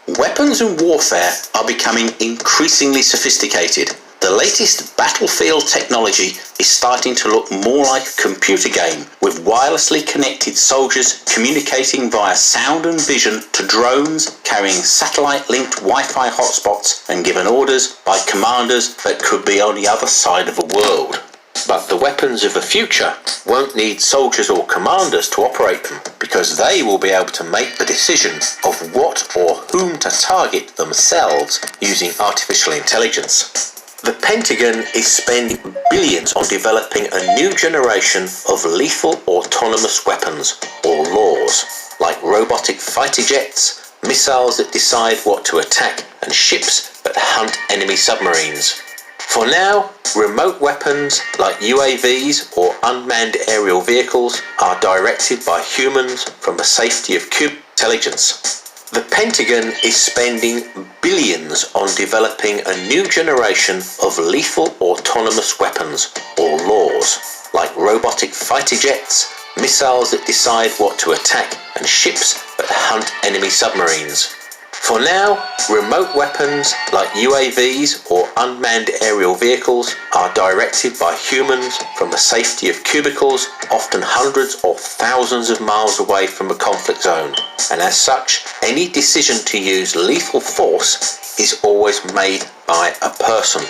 Weapons and warfare are becoming increasingly sophisticated. The latest battlefield technology is starting to look more like a computer game, with wirelessly connected soldiers communicating via sound and vision to drones carrying satellite-linked Wi-Fi hotspots and given orders by commanders that could be on the other side of the world. But the weapons of the future won't need soldiers or commanders to operate them, because they will be able to make the decision of what or whom to target themselves using artificial intelligence. The Pentagon is spending billions on developing a new generation of lethal autonomous weapons, or LAWs, like robotic fighter jets, missiles that decide what to attack, and ships that hunt enemy submarines. For now, remote weapons like UAVs or unmanned aerial vehicles are directed by humans from the safety of intelligence. The Pentagon is spending billions on developing a new generation of lethal autonomous weapons, or LAWs, like robotic fighter jets, missiles that decide what to attack, and ships that hunt enemy submarines. For now, remote weapons like UAVs or unmanned aerial vehicles are directed by humans from the safety of cubicles, often hundreds or thousands of miles away from a conflict zone. And as such, any decision to use lethal force is always made by a person.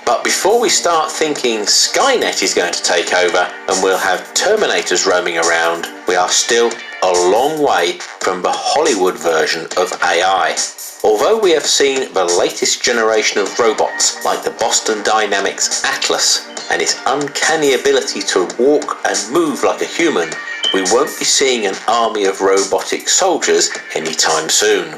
But before we start thinking Skynet is going to take over and we'll have Terminators roaming around, we are still a long way from the Hollywood version of AI. Although we have seen the latest generation of robots like the Boston Dynamics Atlas and its uncanny ability to walk and move like a human, we won't be seeing an army of robotic soldiers anytime soon.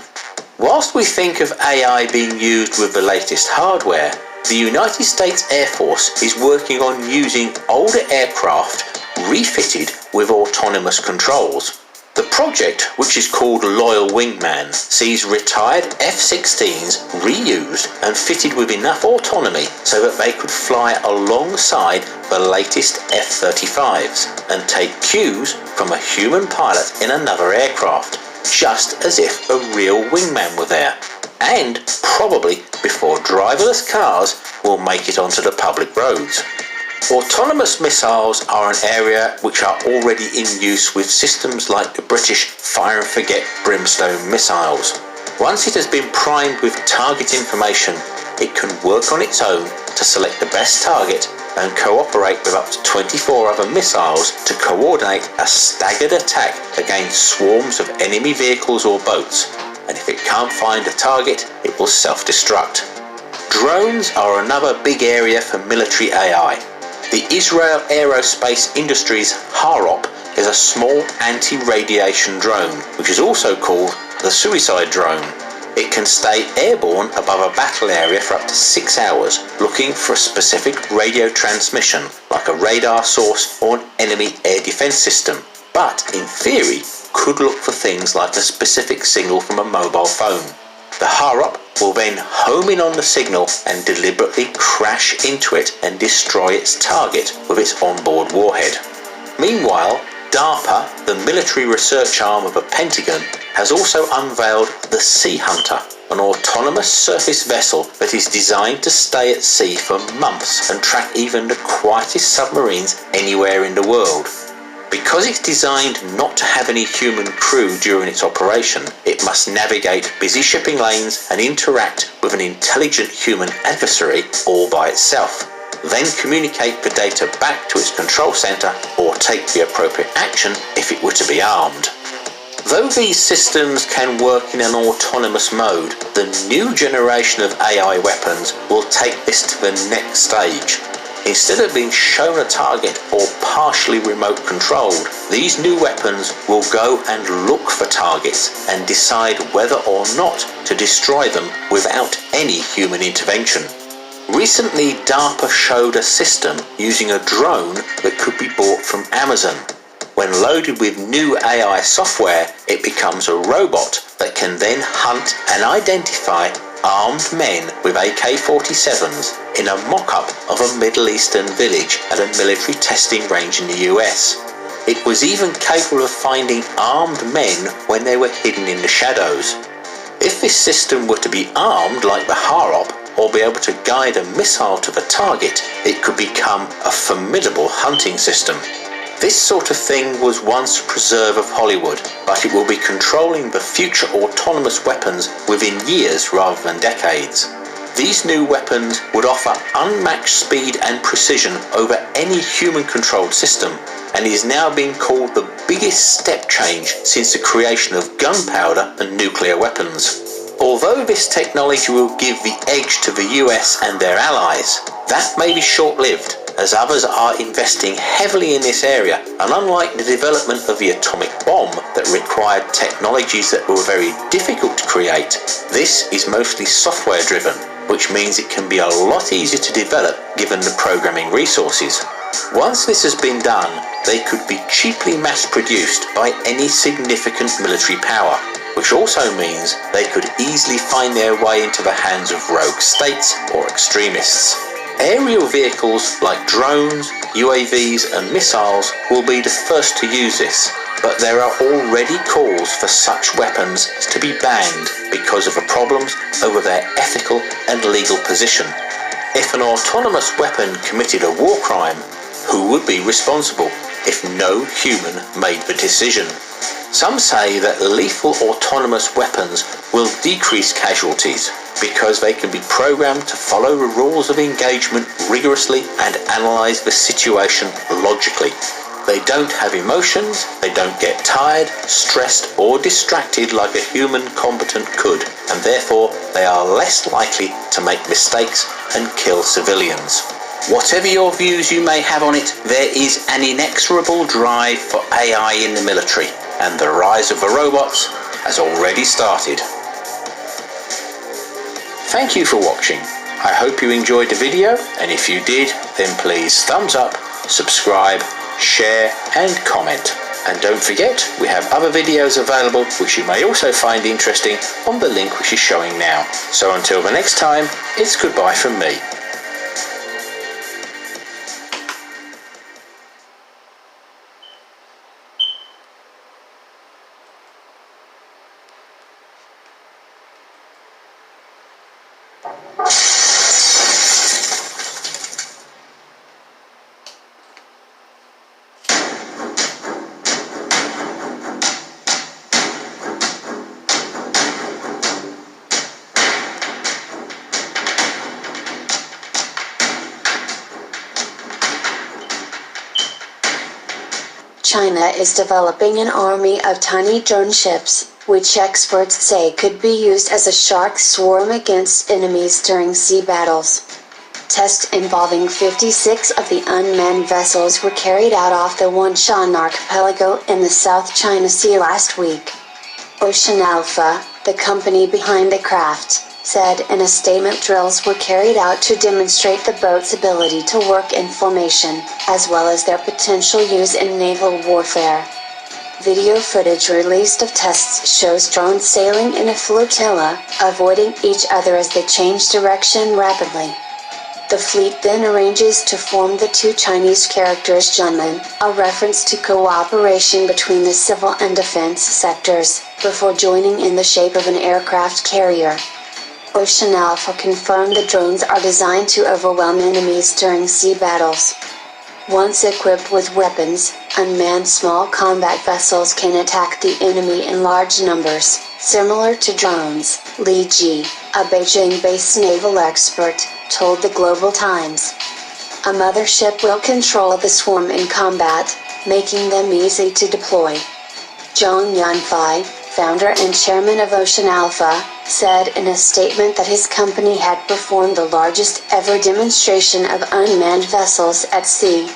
Whilst we think of AI being used with the latest hardware, the United States Air Force is working on using older aircraft refitted with autonomous controls. The project, which is called Loyal Wingman, sees retired F-16s reused and fitted with enough autonomy so that they could fly alongside the latest F-35s and take cues from a human pilot in another aircraft, just as if a real wingman were there. And probably before driverless cars will make it onto the public roads. Autonomous missiles are an area which are already in use with systems like the British Fire and Forget Brimstone missiles. Once it has been primed with target information, it can work on its own to select the best target and cooperate with up to 24 other missiles to coordinate a staggered attack against swarms of enemy vehicles or boats. And if it can't find a target, it will self-destruct. Drones are another big area for military AI. The Israel Aerospace Industries HAROP is a small anti-radiation drone, which is also called the suicide drone. It can stay airborne above a battle area for up to 6 hours, looking for a specific radio transmission, like a radar source or an enemy air defense system, but in theory could look for things like a specific signal from a mobile phone. The HAROP will then home in on the signal and deliberately crash into it and destroy its target with its onboard warhead. Meanwhile, DARPA, the military research arm of the Pentagon, has also unveiled the Sea Hunter, an autonomous surface vessel that is designed to stay at sea for months and track even the quietest submarines anywhere in the world. Because it's designed not to have any human crew during its operation, it must navigate busy shipping lanes and interact with an intelligent human adversary all by itself, then communicate the data back to its control center or take the appropriate action if it were to be armed. Though these systems can work in an autonomous mode, the new generation of AI weapons will take this to the next stage. Instead of being shown a target or partially remote controlled, these new weapons will go and look for targets and decide whether or not to destroy them without any human intervention. Recently, DARPA showed a system using a drone that could be bought from Amazon. When loaded with new AI software, it becomes a robot that can then hunt and identify armed men with AK-47s in a mock-up of a Middle Eastern village at a military testing range in the US. It was even capable of finding armed men when they were hidden in the shadows. If this system were to be armed like the Harop, or be able to guide a missile to the target, it could become a formidable hunting system. This sort of thing was once a preserve of Hollywood, but it will be controlling the future autonomous weapons within years rather than decades. These new weapons would offer unmatched speed and precision over any human-controlled system, and is now being called the biggest step change since the creation of gunpowder and nuclear weapons. Although this technology will give the edge to the US and their allies, that may be short-lived, as others are investing heavily in this area, and unlike the development of the atomic bomb that required technologies that were very difficult to create, this is mostly software-driven, which means it can be a lot easier to develop given the programming resources. Once this has been done, they could be cheaply mass-produced by any significant military power, which also means they could easily find their way into the hands of rogue states or extremists. Aerial vehicles like drones, UAVs and missiles will be the first to use this, but there are already calls for such weapons to be banned because of the problems over their ethical and legal position. If an autonomous weapon committed a war crime, who would be responsible if no human made the decision? Some say that lethal autonomous weapons will decrease casualties because they can be programmed to follow the rules of engagement rigorously and analyze the situation logically. They don't have emotions, they don't get tired, stressed or distracted like a human combatant could, and therefore they are less likely to make mistakes and kill civilians. Whatever your views you may have on it, there is an inexorable drive for AI in the military, and the rise of the robots has already started. Thank you for watching. I hope you enjoyed the video, and if you did, then please thumbs up, subscribe, share and comment. And don't forget, we have other videos available which you may also find interesting on the link which is showing now. So until the next time, it's goodbye from me. China is developing an army of tiny drone ships, which experts say could be used as a shark swarm against enemies during sea battles. Tests involving 56 of the unmanned vessels were carried out off the Wanshan archipelago in the South China Sea last week. Ocean Alpha, the company behind the craft, said in a statement drills were carried out to demonstrate the boat's ability to work in formation, as well as their potential use in naval warfare. Video footage released of tests shows drones sailing in a flotilla, avoiding each other as they change direction rapidly. The fleet then arranges to form the two Chinese characters Junmen, a reference to cooperation between the civil and defense sectors, before joining in the shape of an aircraft carrier. Ocean Alpha confirmed the drones are designed to overwhelm enemies during sea battles. Once equipped with weapons, unmanned small combat vessels can attack the enemy in large numbers, similar to drones, Li Ji, a Beijing-based naval expert, told the Global Times. A mothership will control the swarm in combat, making them easy to deploy. Zhang Yanfei, founder and chairman of Ocean Alpha, said in a statement that his company had performed the largest ever demonstration of unmanned vessels at sea.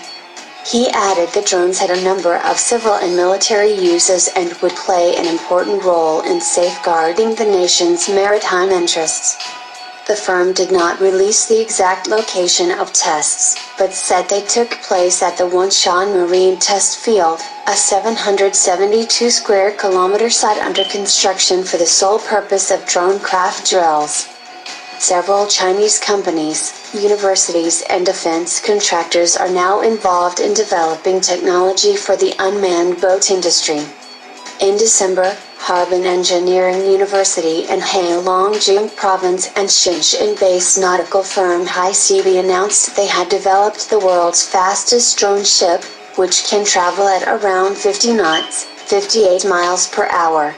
He added the drones had a number of civil and military uses and would play an important role in safeguarding the nation's maritime interests. The firm did not release the exact location of tests, but said they took place at the Wanshan Marine Test Field, a 772 square kilometer site under construction for the sole purpose of drone craft drills. Several Chinese companies, universities and defense contractors are now involved in developing technology for the unmanned boat industry. In December, Harbin Engineering University in Heilongjiang Province and Shenzhen-based nautical firm HiCB announced they had developed the world's fastest drone ship, which can travel at around 50 knots, 58 miles per hour,